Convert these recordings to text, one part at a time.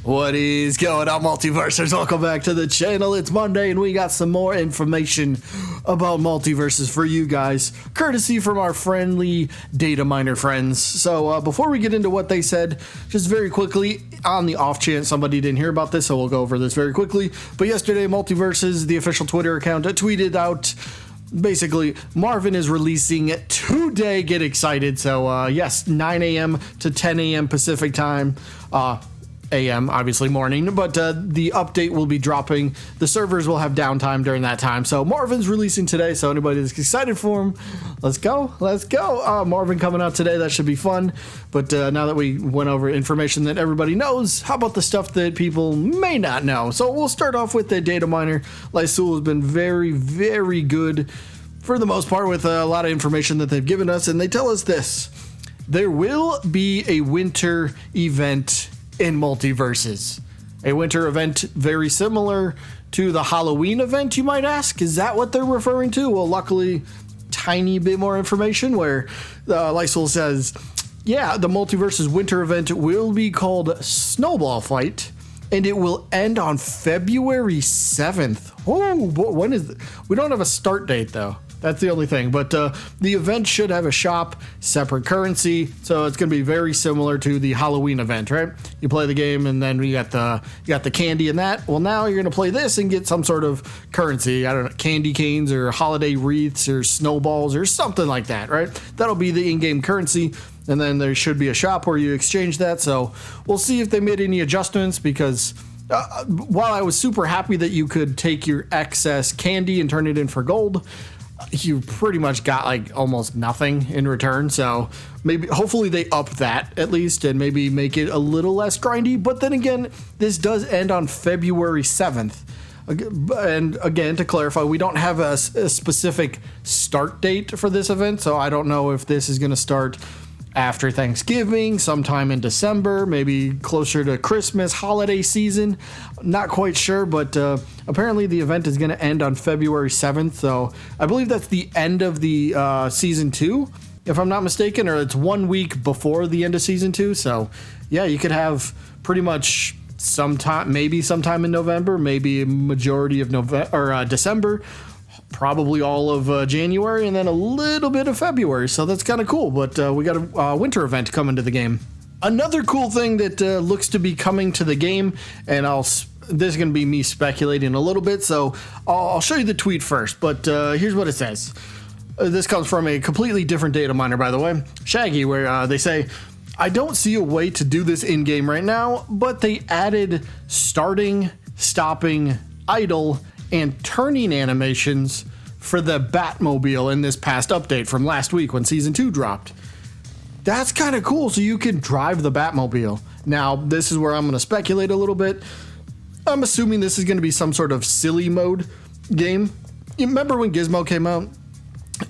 What is going on, Multiversers? Welcome back to the channel. It's Monday and we got some more information about Multiversus for you guys, courtesy from our friendly data miner friends. So before we get into what they said, just very quickly, on the off chance somebody didn't hear about this, so we'll go over this very quickly. But yesterday, Multiversus, the official Twitter account, tweeted out basically, Marvin is releasing today. Get excited. So yes, 9 a.m. to 10 a.m. Pacific time. AM, obviously morning, but the update will be dropping. The servers will have downtime during that time. So Marvin's releasing today, so anybody that's excited for him, let's go. Marvin coming out today, that should be fun. But now that we went over information that everybody knows, how about the stuff that people may not know? So we'll start off with the data miner. Lysul has been very, very good for the most part with a lot of information that they've given us, and they tell us this: there will be a winter event in Multiversus. A winter event very similar to the Halloween event, you might ask. Is that what they're referring to? Well, luckily, tiny bit more information where Lysul says, yeah, the Multiversus winter event will be called Snowball Fight, and it will end on February 7th. Oh, when is it? We don't have a start date, though. That's the only thing, but the event should have a shop, separate currency, so it's going to be very similar to the Halloween event, right? You play the game, and then you got the candy and that. Well, now you're going to play this and get some sort of currency. I don't know, candy canes or holiday wreaths or snowballs or something like that, right? That'll be the in-game currency, and then there should be a shop where you exchange that. So we'll see if they made any adjustments, because while I was super happy that you could take your excess candy and turn it in for gold, you pretty much got like almost nothing in return. So maybe, hopefully they up that at least and maybe make it a little less grindy. But then again, this does end on February 7th. And again, to clarify, we don't have a specific start date for this event. So I don't know if this is going to start after Thanksgiving, sometime in December, maybe closer to Christmas, holiday season. Not quite sure, but apparently the event is going to end on February 7th. So I believe that's the end of the season 2, if I'm not mistaken, or it's 1 week before the end of season 2. So yeah, you could have pretty much sometime in November, maybe a majority of November or December, probably all of January, and then a little bit of February. So that's kind of cool. But we got a winter event coming to the game. Another cool thing that looks to be coming to the game, and this is going to be me speculating a little bit, so I'll show you the tweet first. But here's what it says. This comes from a completely different data miner, by the way, Shaggy, where they say, I don't see a way to do this in-game right now, but they added starting, stopping, idle, and turning animations for the Batmobile in this past update from last week when Season 2 dropped. That's kind of cool, so you can drive the Batmobile. Now, this is where I'm going to speculate a little bit. I'm assuming this is going to be some sort of silly mode game. You remember when Gizmo came out?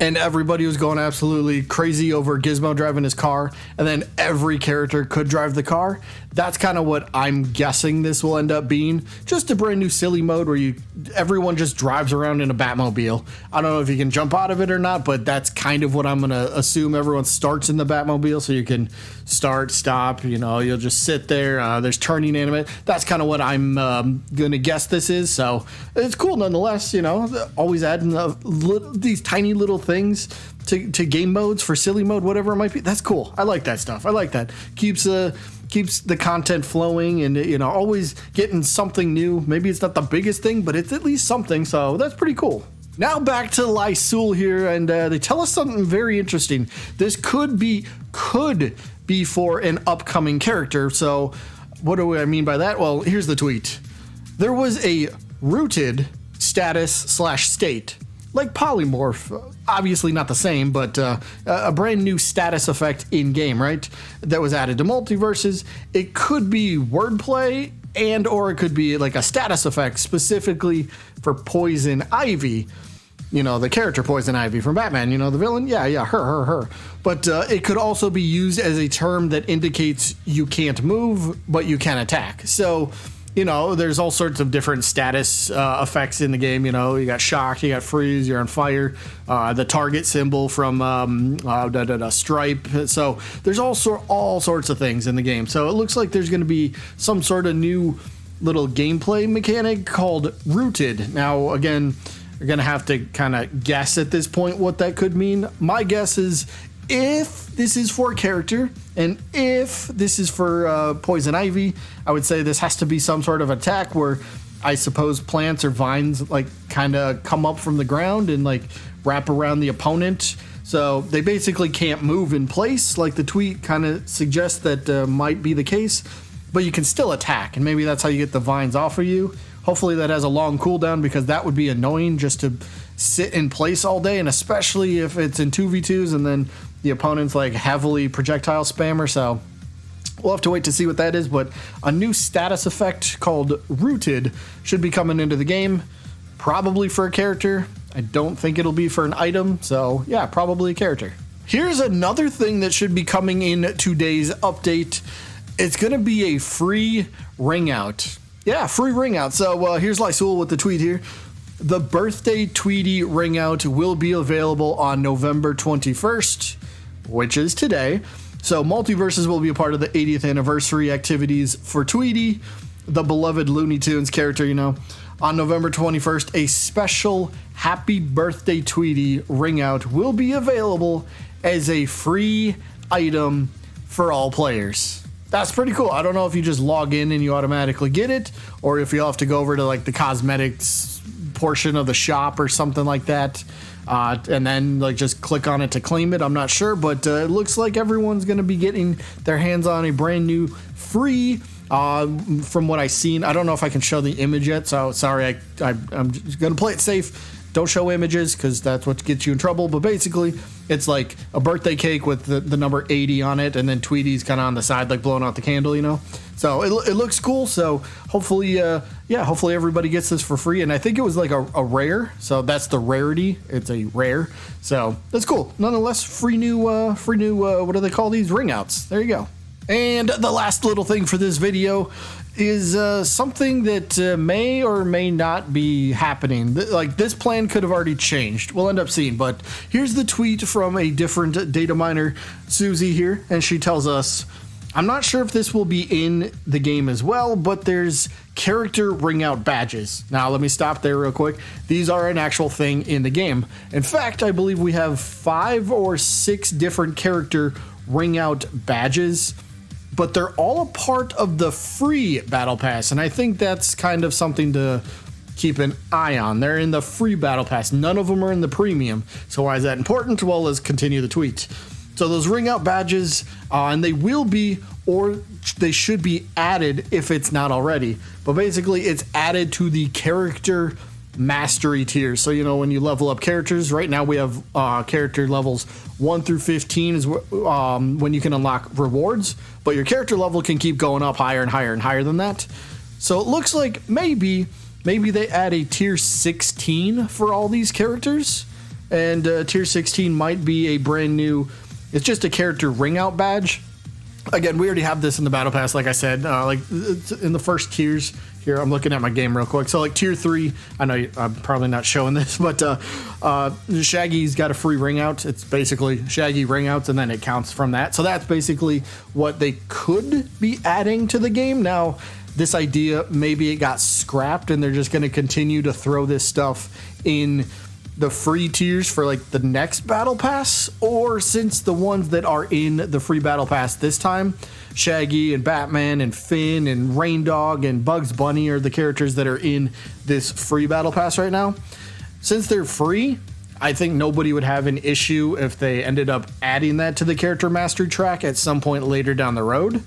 And everybody was going absolutely crazy over Gizmo driving his car, and then every character could drive the car. That's kind of what I'm guessing this will end up being. Just a brand new silly mode where everyone just drives around in a Batmobile. I don't know if you can jump out of it or not, but that's kind of what I'm going to assume. Everyone starts in the Batmobile, so you can start, stop, you'll just sit there. There's turning animate. That's kind of what I'm going to guess this is. So it's cool nonetheless, always adding these tiny little things to game modes for silly mode, whatever it might be. That's cool. I like that stuff. I like that. Keeps the content flowing, and always getting something new. Maybe it's not the biggest thing, but it's at least something. So that's pretty cool. Now back to Lysul here, and they tell us something very interesting. This could be for an upcoming character. So what do I mean by that? Well, here's the tweet. There was a rooted status/state, like polymorph, obviously not the same, but a brand new status effect in game, right? That was added to Multiverses. It could be wordplay, or it could be like a status effect specifically for Poison Ivy. The character Poison Ivy from Batman, the villain? Yeah, her. But it could also be used as a term that indicates you can't move, but you can attack. So you know, there's all sorts of different status effects in the game. You know, you got shock, you got freeze, you're on fire, the target symbol from Stripe. So there's all sorts of things in the game. So it looks like there's going to be some sort of new little gameplay mechanic called Rooted. Now, again, you're going to have to kind of guess at this point what that could mean. My guess is if this is for a character and if this is for Poison Ivy, I would say this has to be some sort of attack where I suppose plants or vines like kind of come up from the ground and like wrap around the opponent. So they basically can't move in place, like the tweet kind of suggests that might be the case, but you can still attack, and maybe that's how you get the vines off of you. Hopefully that has a long cooldown, because that would be annoying just to sit in place all day, and especially if it's in 2v2s and then the opponent's like heavily projectile spammer. So we'll have to wait to see what that is, but a new status effect called Rooted should be coming into the game, probably for a character. I don't think it'll be for an item, so yeah, probably a character. Here's another thing that should be coming in today's update. It's going to be a free ring out. Yeah, free ring out. So here's Lysul with the tweet here. The birthday Tweety ring out will be available on November 21st, which is today. So Multiversus will be a part of the 80th anniversary activities for Tweety, the beloved Looney Tunes character, you know. On November 21st, a special Happy Birthday Tweety ring out will be available as a free item for all players. That's pretty cool. I don't know if you just log in and you automatically get it, or if you'll have to go over to like the cosmetics portion of the shop or something like that, and then like just click on it to claim it. I'm not sure, but it looks like everyone's going to be getting their hands on a brand new free, from what I've seen. I don't know if I can show the image yet, so sorry, I'm just going to play it safe. Don't show images because that's what gets you in trouble. But basically, it's like a birthday cake with the number 80 on it, and then Tweety's kind of on the side, like blowing out the candle, you know. So it looks cool. So hopefully, hopefully everybody gets this for free. And I think it was like a rare. So that's the rarity. It's a rare. So that's cool. Nonetheless, free new. What do they call these? Ring outs. There you go. And the last little thing for this video is something that may or may not be happening. Like, this plan could have already changed. We'll end up seeing, but here's the tweet from a different data miner, Susie here, and she tells us, I'm not sure if this will be in the game as well, but there's character ring out badges. Now, let me stop there real quick. These are an actual thing in the game. In fact, I believe we have 5 or 6 different character ring out badges, but they're all a part of the free battle pass, and I think that's kind of something to keep an eye on. They're in the free battle pass. None of them are in the premium. So why is that important? Well, let's continue the tweet. So those ring out badges, and they will be, or they should be added if it's not already, but basically it's added to the character mastery tiers. So, you know, when you level up characters, right now we have character levels 1 through 15 is when you can unlock rewards, but your character level can keep going up higher and higher and higher than that. So it looks like maybe they add a tier 16 for all these characters, and tier 16 might be a brand new, it's just a character ring out badge. Again, we already have this in the battle pass, like I said, like in the first tiers. Here, I'm looking at my game real quick. So like tier 3, I know I'm probably not showing this, but Shaggy's got a free ring out. It's basically Shaggy ring outs, and then it counts from that. So that's basically what they could be adding to the game. Now, this idea, maybe it got scrapped and they're just going to continue to throw this stuff in the free tiers for like the next battle pass, or since the ones that are in the free battle pass this time, Shaggy and Batman and Finn and Rain Dog and Bugs Bunny are the characters that are in this free battle pass right now. Since they're free, I think nobody would have an issue if they ended up adding that to the character mastery track at some point later down the road.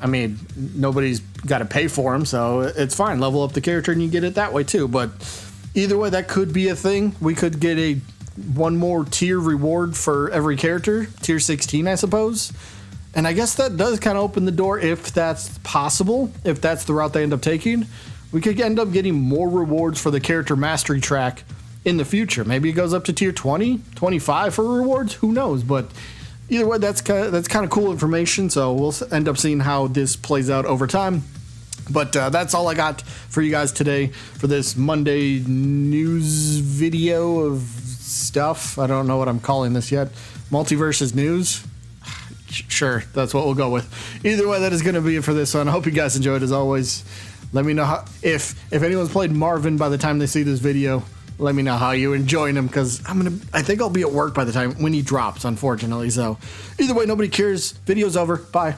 I mean, nobody's got to pay for them, so it's fine. Level up the character and you get it that way too. But either way, that could be a thing. We could get one more tier reward for every character, tier 16, I suppose. And I guess that does kind of open the door, if that's possible, if that's the route they end up taking. We could end up getting more rewards for the character mastery track in the future. Maybe it goes up to tier 20, 25 for rewards. Who knows? But either way, that's kind of cool information. So we'll end up seeing how this plays out over time. But that's all I got for you guys today for this Monday news video of stuff. I don't know what I'm calling this yet. Multiversus news? Sure, that's what we'll go with. Either way, that is going to be it for this one. I hope you guys enjoyed as always. Let me know how, if anyone's played Marvin by the time they see this video. Let me know how you're enjoying him, because I think I'll be at work by the time when he drops, unfortunately. So either way, nobody cares. Video's over. Bye.